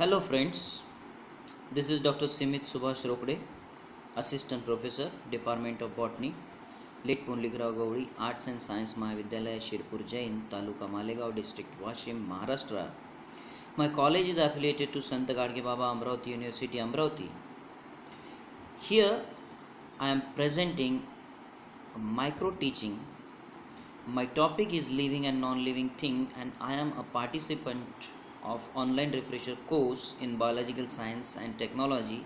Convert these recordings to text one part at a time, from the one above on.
Hello friends, this is Dr. Simit Subhash Rokde, Assistant Professor, Department of Botany, Lit Punlikrao Gauri, Arts and Science Mahavidyalaya, Shirpur Jain, Taluka Malegaon District, Washim, Maharashtra. My college is affiliated to Sant Gadge Baba Amravati University, Amravati. Here I am presenting a micro teaching. My topic is living and non-living thing, and I am a participant of online refresher course in biological science and technology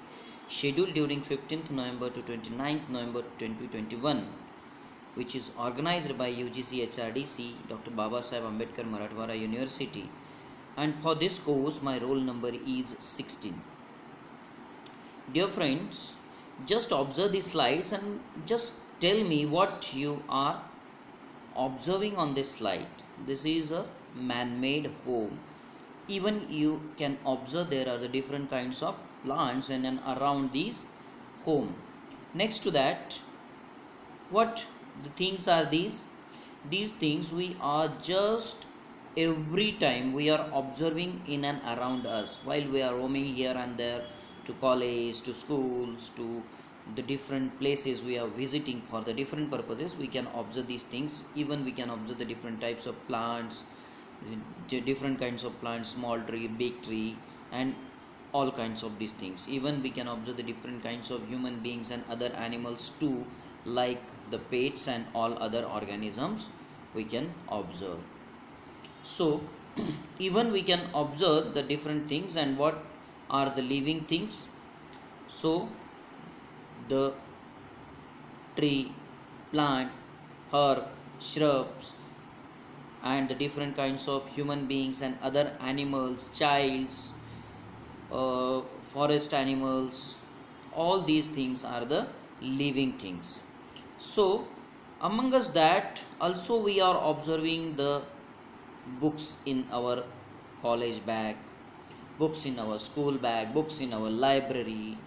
scheduled during 15th November to 29th November 2021, which is organized by UGC HRDC Dr. Baba Saheb Ambedkar Marathwada University, and for this course my roll number is 16. Dear friends, just observe these slides and just tell me what you are observing on this slide. This is a man-made home. Even you can observe there are the different kinds of plants and then around these home. Next to that, what the things are these? These things we are just every time we are observing in and around us while we are roaming here and there to college, to schools, to the different places we are visiting for the different purposes. We can observe these things. Even we can observe the different types of plants, different kinds of plants, small tree, big tree, and all kinds of these things. Even we can observe the different kinds of human beings and other animals too, like the pets and all other organisms we can observe. So even we can observe the different things. And what are the living things? So the tree, plant, herb, shrubs, and the different kinds of human beings and other animals, childs, forest animals, all these things are the living things. So among us that also we are observing the books in our college bag, books in our school bag, books in our library,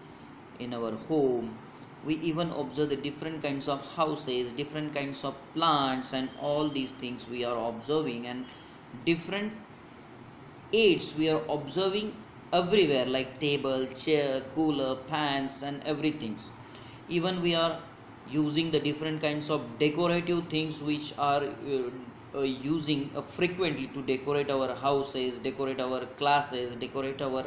in our home. We even observe the different kinds of houses, different kinds of plants, and all these things we are observing, and different aids we are observing everywhere, like table, chair, cooler, fans, and everything. Even we are using the different kinds of decorative things which are using frequently to decorate our houses, decorate our classes, decorate our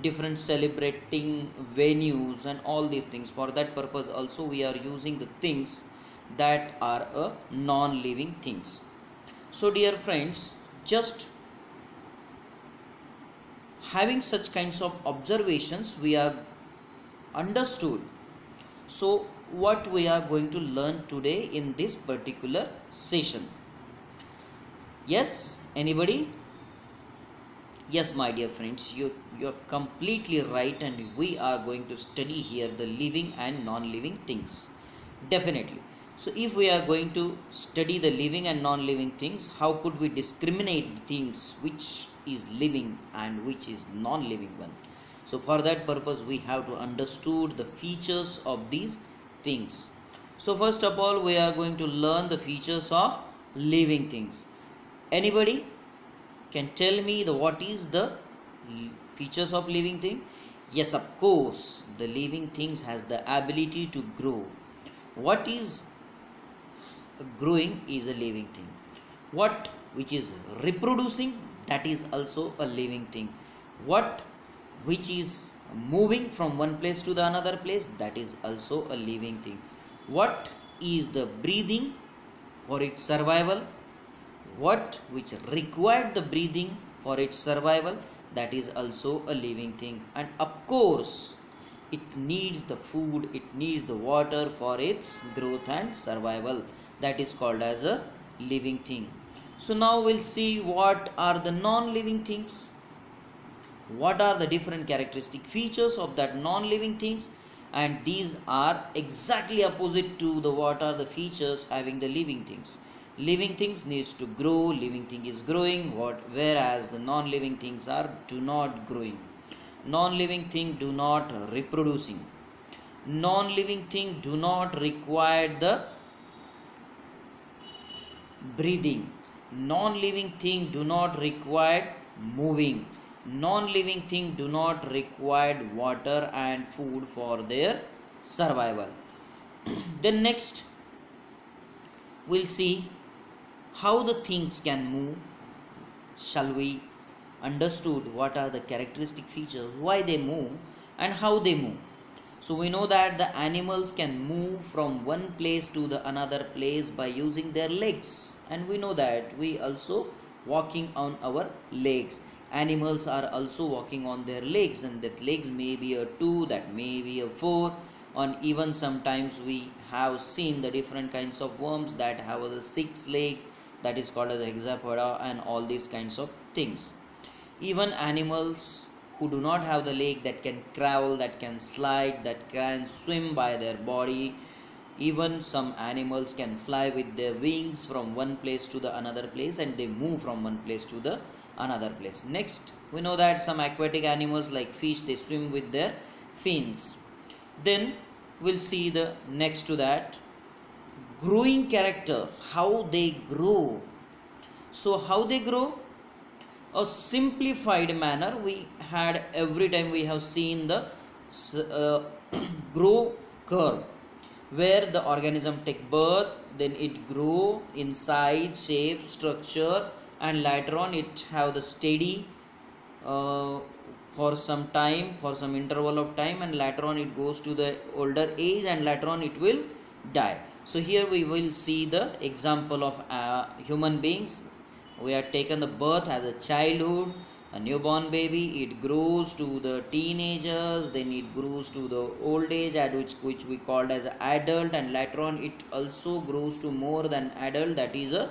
different celebrating venues, and all these things. For that purpose also we are using the things that are non-living things. So dear friends, just having such kinds of observations we are understood. So what we are going to learn today in this particular session? Yes, anybody? Yes, my dear friends, you're completely right, and we are going to study here the living and non-living things. Definitely. So if we are going to study the living and non-living things, how could we discriminate things which is living and which is non-living one? So for that purpose we have to understood the features of these things. So first of all we are going to learn the features of living things. Anybody can tell me what is the features of living thing? Yes, of course, the living things has the ability to grow. What is growing is a living thing. What which is reproducing, that is also a living thing. What which is moving from one place to the another place, that is also a living thing. What is the breathing for its survival, what which required the breathing for its survival, that is also a living thing. And of course it needs the food, it needs the water for its growth and survival, that is called as a living thing. So now we'll see what are the non-living things, what are the different characteristic features of that non-living things, and these are exactly opposite to the what are the features having the living things. Living things needs to grow, living thing is growing, whereas the non-living things are do not growing. Non-living thing do not reproducing. Non-living thing do not require the breathing. Non-living thing do not require moving. non-living things do not require water and food for their survival. Then next we'll see how the things can move. Shall we understood what are the characteristic features, why they move and how they move. So we know that the animals can move from one place to the another place by using their legs, and we know that we also walking on our legs. Animals are also walking on their legs, and that legs may be a 2, that may be a 4, and even sometimes we have seen the different kinds of worms that have the 6 legs, that is called as hexapoda, and all these kinds of things. Even animals who do not have the leg, that can crawl, that can slide, that can swim by their body. Even some animals can fly with their wings from one place to the another place, and they move from one place to the another place. Next we know that some aquatic animals like fish, they swim with their fins. Then we'll see the next to that growing character, how they grow. So how they grow? A simplified manner we had every time we have seen the grow curve, where the organism take birth, then it grow in size, shape, structure, and later on it have the steady for some time, for some interval of time, and later on it goes to the older age, and later on it will die. So here we will see the example of human beings. We have taken the birth as a childhood, a newborn baby, it grows to the teenagers, then it grows to the old age, at which we called as adult, and later on it also grows to more than adult, that is a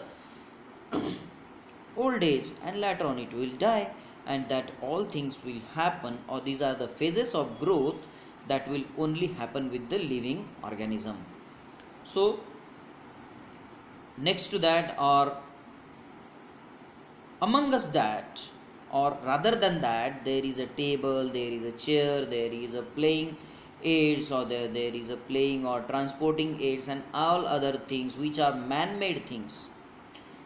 old age, and later on it will die. And that all things will happen, or these are the phases of growth that will only happen with the living organism. So next to that, or among us that, or rather than that, there is a table, there is a chair, there is a playing aids, or there is a playing or transporting aids, and all other things which are man-made things.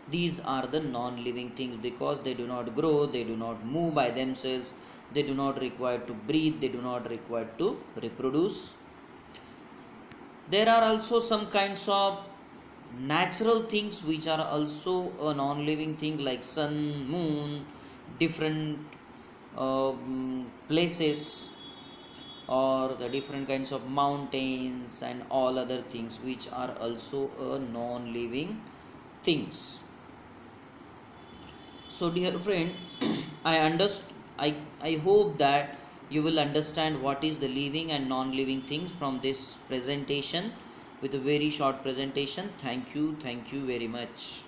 These are the non-living things, because they do not grow, they do not move by themselves, they do not require to breathe, they do not require to reproduce. There are also some kinds of natural things which are also a non-living thing, like sun, moon, different places, or the different kinds of mountains, and all other things which are also a non-living things. So dear friend, I hope that you will understand what is the living and non-living things from this presentation, with a very short presentation. Thank you very much.